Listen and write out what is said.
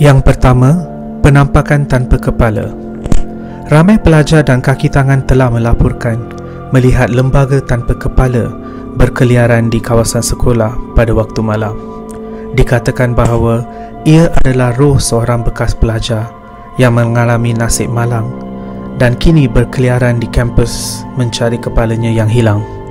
Yang pertama, penampakan tanpa kepala. Ramai pelajar dan kaki tangan telah melaporkan melihat lembaga tanpa kepala berkeliaran di kawasan sekolah pada waktu malam. Dikatakan bahawa ia adalah roh seorang bekas pelajar yang mengalami nasib malang dan kini berkeliaran di kampus mencari kepalanya yang hilang.